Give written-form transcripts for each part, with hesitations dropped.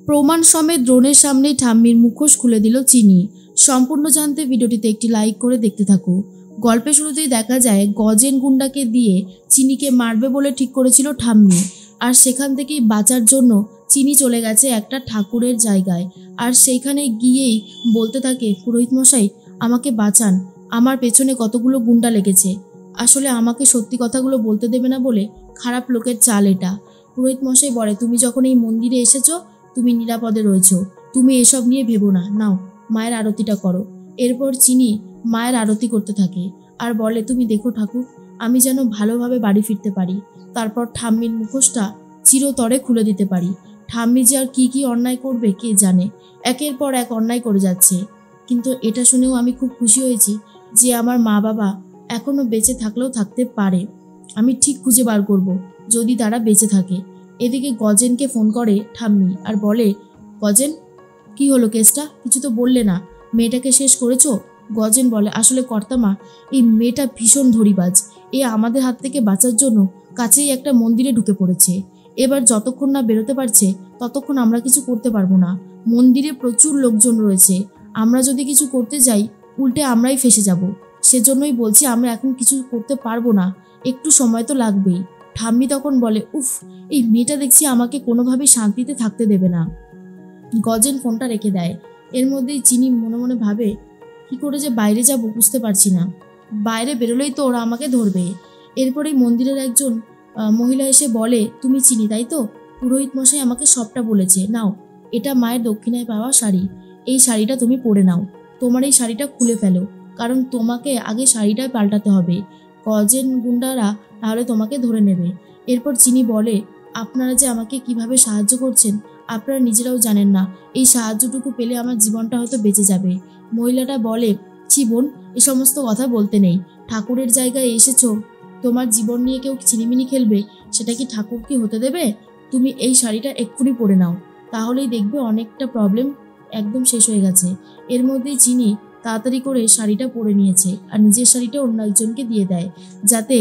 প্রমাণ সমেত দ্রোণের সামনেই ঠাম্মির মুখোশ খুলে দিল চিনি। সম্পূর্ণ জানতে ভিডিওটিতে একটি লাইক করে দেখতে থাকো। গল্পের শুরুতেই দেখা যায় গজেন গুন্ডাকে দিয়ে চিনিকে মারবে বলে ঠিক করেছিল ঠাম্মি, আর সেখান থেকেই বাঁচার জন্য চিনি চলে গেছে একটা ঠাকুরের জায়গায়। আর সেইখানে গিয়েই বলতে থাকে, পুরোহিত মশাই আমাকে বাঁচান, আমার পেছনে কতগুলো গুন্ডা লেগেছে, আসলে আমাকে সত্যি কথাগুলো বলতে দেবে না বলে খারাপ লোকের চাল এটা। পুরোহিত মশাই বলে, তুমি যখন এই মন্দিরে এসেছো তুমি নিরাপদে রয়েছো, তুমি এসব নিয়ে ভেবো না, নাও মায়ের আরতিটা করো। এরপর চিনি মায়ের আরতি করতে থাকে আর বলে, তুমি দেখো ঠাকুর, আমি যেন ভালোভাবে বাড়ি ফিরতে পারি, তারপর ঠাম্মির মুখোশটা চিরতরে খুলে দিতে পারি। ঠাম্মি যে আর কি অন্যায় করবে কে জানে, একের পর এক অন্যায় করে যাচ্ছে। কিন্তু এটা শুনেও আমি খুব খুশি হয়েছি যে আমার মা বাবা এখনো বেঁচে থাকলেও থাকতে পারে। আমি ঠিক খুঁজে বার করব যদি তারা বেঁচে থাকে। এদিকে গজেনকে ফোন করে ঠাম্মি আর বলে, গজেন কি হলো কেসটা, কিছু তো বললে না, মেয়েটাকে শেষ করেছো? গজেন বলে, আসলে কর্তামা, এই মেয়েটা ভীষণ ধরিবাজ, এ আমাদের হাত থেকে বাঁচার জন্য কাছেই একটা মন্দিরে ঢুকে পড়েছে। এবার যতক্ষণ না বেরোতে পারছে ততক্ষণ আমরা কিছু করতে পারবো না। মন্দিরে প্রচুর লোকজন রয়েছে, আমরা যদি কিছু করতে যাই উল্টে আমরাই ফেসে যাব। সেজন্যই বলছি আমরা এখন কিছু করতে পারবো না, একটু সময় তো লাগবেই। ঠাম্মি তখন বলে, উফ, এই মেয়েটা দেখছি আমাকে কোনোভাবেই শান্তিতে থাকতে দেবে না। গজেন ফোনটা রেখে দেয়। এর মধ্যেই চিনি মনে মনে ভাবে, কি করে যে বাইরে যাব বুঝতে পারছি না, বাইরে বেরোলেই তো ওরা আমাকে ধরবে। এরপরেই মন্দিরের একজন মহিলা এসে বলে, তুমি চিনি তাই তো, পুরোহিত মশাই আমাকে সবটা বলেছে, নাও এটা মায়ের দক্ষিণায় পাওয়া শাড়ি, এই শাড়িটা তুমি পরে নাও, তোমার এই শাড়িটা খুলে ফেলো, কারণ তোমাকে আগে শাড়িটাই পাল্টাতে হবে, গজেন গুন্ডারা তাহলে তোমাকে ধরে নেবে। এরপর চিনি বলে, আপনারা যে আমাকে কিভাবে সাহায্য করছেন আপনারা নিজেরাও জানেন না, এই সাহায্যটুকু পেলে আমার জীবনটা হয়তো বেঁচে যাবে। মহিলাটা বলে, ছি বোন, এ সমস্ত কথা বলতে নেই, ঠাকুরের জায়গায় এসেছো, তোমার জীবন নিয়ে কেউ চিনিমিনি খেলবে, সেটা কি ঠাকুর কি হতে দেবে? তুমি এই শাড়িটা এক্ষুনি পরে নাও, তাহলেই দেখবে অনেকটা প্রবলেম একদম শেষ হয়ে গেছে। এর মধ্যেই চিনি তাড়াতাড়ি করে শাড়িটা পরে নিয়েছে আর নিজের শাড়িটা অন্য একজনকে দিয়ে দেয়, যাতে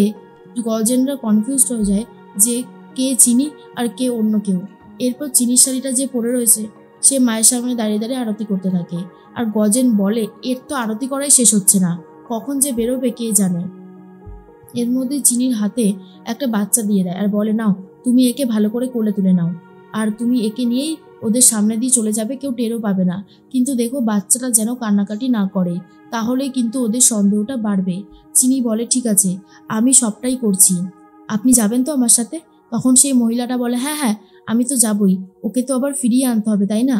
গজেনরা কনফিউজড হয়ে যায় যে কে চিনি আর কে অন্য কেউ। এরপর চিনির শাড়িটা যে পরে রয়েছে সে মায়ের সামনে দাঁড়িয়ে দাঁড়িয়ে আরতি করতে থাকে। আর গজেন বলে, এর তো আরতি করাই শেষ হচ্ছে না, কখন যে বেরোবে কে জানে। এর মধ্যে চিনির হাতে একটা বাচ্চা দিয়ে দেয় আর বলে, নাও তুমি একে ভালো করে কোলে তুলে নাও, আর তুমি একে নিয়েই ওদের সামনে দিয়ে চলে যাবে, কেউ টেরও পাবে না, কিন্তু দেখো বাচ্চাটা যেন কান্নাকাটি না করে, তাহলেই কিন্তু ওদের সন্দেহটা বাড়বে। চিনি বলে, ঠিক আছে আমি সবটাই করছি, আপনি যাবেন তো আমার সাথে? তখন সেই মহিলাটা বলে, হ্যাঁ হ্যাঁ আমি তো যাবই, ওকে তো আবার ফিরিয়ে আনতে হবে তাই না?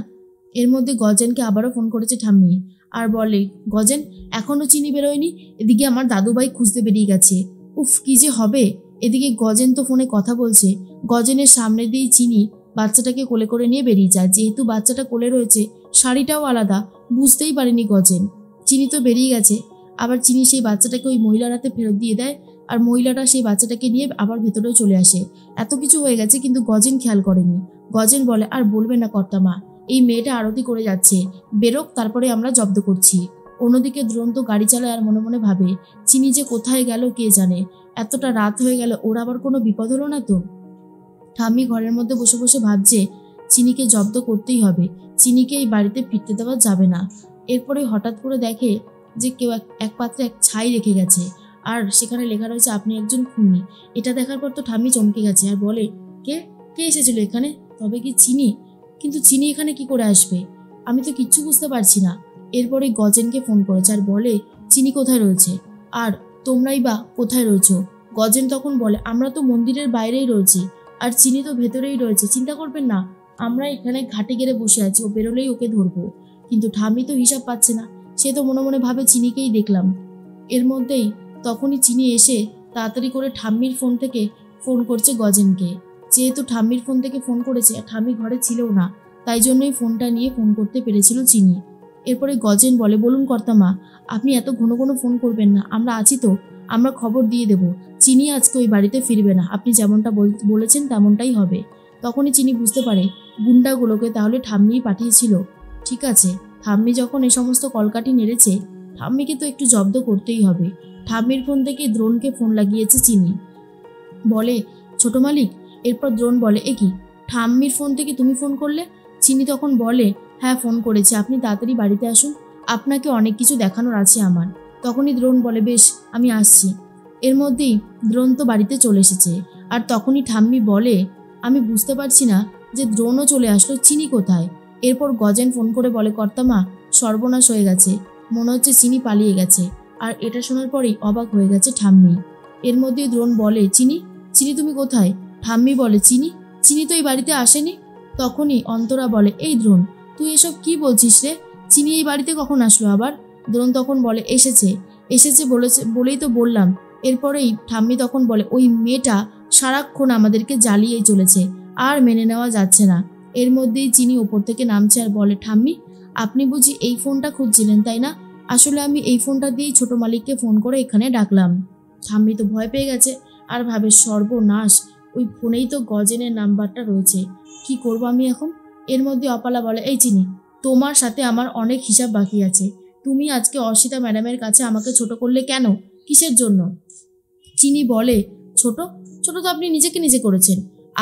এর মধ্যে গজেনকে আবারও ফোন করেছে ঠাম্মি আর বলে, গজেন এখনো চিনি বেরোয়নি, এদিকে আমার দাদুভাই খুঁজতে বেরিয়ে গেছে, উফ কি যে হবে। এদিকে গজেন তো ফোনে কথা বলছে, গজেনের সামনে দিয়েই চিনি বাচ্চাটাকে কোলে করে নিয়ে বেরিয়ে যায়। যেহেতু বাচ্চাটা কোলে রয়েছে শাড়িটাও আলাদা, বুঝতেই পারেনি গজেন। চিনি তো বেরিয়ে গেছে, আবার চিনি সেই বাচ্চাটাকে ওই মহিলার হাতে ফেরত দিয়ে দেয় আর মহিলাটা সেই বাচ্চাটাকে নিয়ে আবার ভেতরেও চলে আসে। এত কিছু হয়ে গেছে কিন্তু গজেন খেয়াল করেনি। গজেন বলে, আর বলবে না কর্তামা, এই মেয়েটা আরতি করে যাচ্ছে, বেরোক তারপরে আমরা জব্দ করছি। অন্যদিকে দ্রোণ তো গাড়ি চালায় আর মনে মনে ভাবে, চিনি যে কোথায় গেল কে জানে, এতটা রাত হয়ে গেল, ওর আবার কোনো বিপদ হলো না তো। ঠাম্মি ঘরের মধ্যে বসে বসে ভাবছে, চিনিকে জব্দ করতেই হবে, চিনিকে এই বাড়িতে ফিরতে দেওয়া যাবে না। এরপরে হঠাৎ করে দেখে যে কেউ এক পাত্রে এক ছাই রেখে গেছে আর সেখানে লেখা রয়েছে, আপনি একজন খুনি। এটা দেখার পর তো ঠাম্মি চমকে গেছে আর বলে, কে কে এসেছিল এখানে, তবে কি চিনি? কিন্তু চিনি এখানে কি করে আসবে, আমি তো কিচ্ছু বুঝতে পারছি না। এরপরে গজেনকে ফোন করেছে আর বলে, চিনি কোথায় রয়েছে আর তোমরাই বা কোথায় রয়েছো? গজেন তখন বলে, আমরা তো মন্দিরের বাইরেই রয়েছি আর চিনি তো ভেতরেই রয়েছে, চিন্তা করবেন না, আমরা এখানে ঘাটে গেড়ে বসে আছি, ও বেরোলেই ওকে ধরবো। কিন্তু ঠাম্মি তো হিসাব পাচ্ছে না, সে তো মনে মনে ভাবে চিনিকেই দেখলাম। এর মধ্যেই তখনই চিনি এসে তাড়াতাড়ি করে ঠাম্মির ফোন থেকে ফোন করছে গজেনকে। যেহেতু ঠাম্মির ফোন থেকে ফোন করেছে আর ঠাম্মি ঘরে ছিল না, তাই জন্যই ফোনটা নিয়ে ফোন করতে পেরেছিল চিনি। এরপরে গজেন বলে, বলুন কর্তামা, আপনি এত ঘন ঘন ফোন করবেন না, আমরা আছি তো, আমরা খবর দিয়ে দেব, চিনি আজকে ওই বাড়িতে ফিরবে না, আপনি যেমনটা বলেছেন তেমনটাই হবে। তখনই চিনি বুঝতে পারে গুন্ডাগুলোকে তাহলে ঠাম্মিই পাঠিয়েছিল। ঠিক আছে, ঠাম্মি যখন এই সমস্ত কলকাঠি নেড়েছে, ঠাম্মিকে তো একটু জব্দ করতেই হবে। ঠাম্মির ফোন থেকে দ্রোণকে ফোন লাগিয়েছে চিনি, বলে, ছোট মালিক। এরপর দ্রোণ বলে, এ কি, ঠাম্মির ফোন থেকে তুমি ফোন করলে? চিনি তখন বলে, হ্যাঁ ফোন করেছি, আপনি তাড়াতাড়ি বাড়িতে আসুন, আপনাকে অনেক কিছু দেখানোর আছে আমার। তখনই দ্রোণ বলে, বেশ আমি আসছি। এর মধ্যেই দ্রোণ তো বাড়িতে চলে এসেছে। আর তখনই ঠাম্মি বলে, আমি বুঝতে পারছি না যে দ্রোণও চলে আসলো, চিনি কোথায়। এরপর গজেন ফোন করে বলে, কর্তামা সর্বনাশ হয়ে গেছে, মনে হচ্ছে চিনি পালিয়ে গেছে। আর এটা শোনার পরেই অবাক হয়ে গেছে ঠাম্মি। এর মধ্যেই দ্রোণ বলে, চিনি চিনি তুমি কোথায়? ঠাম্মি বলে, চিনি চিনি তো এই বাড়িতে আসেনি। তখনই অন্তরা বলে, এই দ্রোণ তুই এসব কি বলছিস রে, চিনি এই বাড়িতে কখন আসলো আবার? দ্রোণ তখন বলে, এসেছে এসেছে বলেই তো বললাম। এরপরেই ঠাম্মি তখন বলে, ওই মেয়েটা সারাক্ষণ আমাদেরকে জ্বালিয়েই চলেছে, আর মেনে নেওয়া যাচ্ছে না। এর মধ্যেই চিনি ওপর থেকে নামছে আর বলে, ঠাম্মি আপনি বুঝি এই ফোনটা খুঁজছিলেন তাই না? আসলে আমি এই ফোনটা দিয়েই ছোট মালিককে ফোন করে এখানে ডাকলাম। ঠাম্মি তো ভয় পেয়ে গেছে আর ভাবে, সর্বনাশ, ওই ফোনেই তো গজেনের নাম্বারটা রয়েছে, কি করব আমি এখন? এর মধ্যে অপালা বলে, এই চিনি তোমার সাথে আমার অনেক হিসাব বাকি আছে। তুমি আজকে অর্ষিতা ম্যাডামের কাছে আমাকে ছোট করলে কেন, কিসের জন্য? চিনি বলে, ছোট ছোট তো আপনি নিজেকে নিজে করেছেন।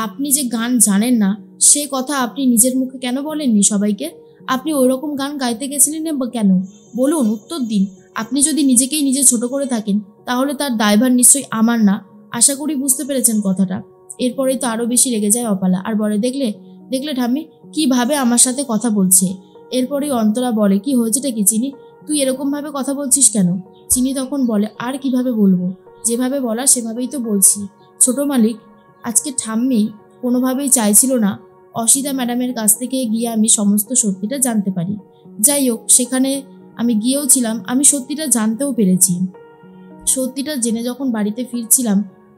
আপনি যে গান জানেন না সে কথা আপনি নিজের মুখে কেন বলেননি সবাইকে? আপনি ওই রকম গান গাইতে গেছিলেন বা কেন? বলুন, উত্তর দিন। আপনি যদি নিজেকেই নিজে ছোট করে থাকেন তাহলে তার দায়ভার নিশ্চয়ই আমার না। আশা করি বুঝতে পেরেছেন কথাটা। এরপরেই তো আরো বেশি রেগে যায় অপালা আর বলে, দেখলে দেখলে ঠাম্মি কিভাবে আমার সাথে কথা বলছে। এরপরেই অন্তরা বলে, কি হয়েছেটা কি চিনি, তুই এরকম ভাবে কথা বলছিস কেন? চিনি তখন বলে, আর কিভাবে বলবো, যেভাবে বলা সেভাবেই তো বলছি। ছোট মালিক, আজকে ঠাম্মি কোনোভাবেই চাইছিল না অসিতা ম্যাডামের কাছ থেকে গিয়ে আমি সমস্ত সত্যিটা জানতে পারি। যাই হোক, সেখানে আমি গিয়েও ছিলাম, আমি সত্যিটা জানতেও পেরেছি। সত্যিটা জেনে যখন বাড়িতে ফিরছিলাম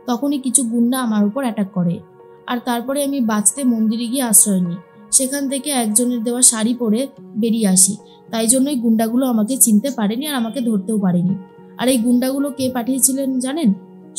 তখনই কিছু গুন্ডা আমার উপর অ্যাটাক করে। আর তারপরে আমি বাঁচতে মন্দিরে গিয়ে আশ্রয় নিই। সেখান থেকে একজনের দেওয়া শাড়ি পরে বেরিয়ে আসি। তাই জন্যই গুন্ডাগুলো আমাকে চিনতে পারেনি আর আমাকে ধরতেও পারেনি। আর এই গুন্ডাগুলো কে পাঠিয়েছিলেন জানেন?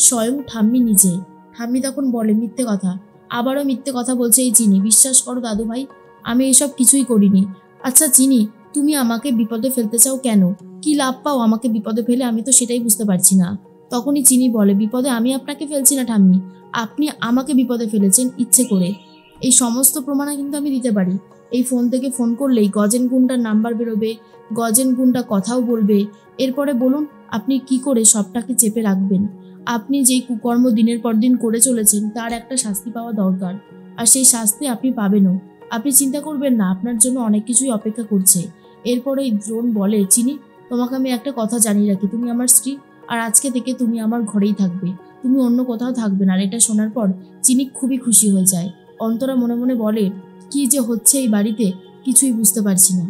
স্বয়ং ঠাম্মি নিজে। ঠাম্মি তখন বলে, মিথ্যে কথা, আবারও মিথ্যে কথা বলছে এই চিনি। বিশ্বাস করো দাদু ভাই, আমি এসব কিছুই করিনি। আচ্ছা চিনি, তুমি আমাকে বিপদে ফেলতে চাও কেন? কি লাভ পাও আমাকে বিপদে ফেলে, আমি তো সেটাই বুঝতে পারছি না। তখনই চিনি বলে, বিপদে আমি আপনাকে ফেলছি না ঠাম্মি, আপনি আমাকে বিপদে ফেলেছেন ইচ্ছে করে। এই সমস্ত প্রমাণ কিন্তু আমি দিতে পারি। এই ফোন থেকে ফোন করলেই গজেন গুন্ডার নাম্বার বেরোবে, গজেন গুন্ডা কথাও বলবে। এরপরে বলুন আপনি কি করে সবটাকে চেপে রাখবেন? আপনি যেই কুকর্ম দিনের পর দিন করে চলেছেন তার একটা শাস্তি পাওয়া দরকার, আর সেই শাস্তি আপনি পাবেনও। আপনি চিন্তা করবেন না, আপনার জন্য অনেক কিছুই অপেক্ষা করছে। এরপরেই দ্রোণ বলে, চিনি তোমাকে আমি একটা কথা জানিয়ে রাখি, তুমি আমার স্ত্রী, আর আজকে থেকে তুমি আমার ঘরেই থাকবে, তুমি অন্য কোথাও থাকবে না। আর এটা শোনার পর চিনি খুবই খুশি হয়ে যায়। অন্তরা মনে মনে বলে, কি যে হচ্ছে এই বাড়িতে কিছুই বুঝতে পারছি না।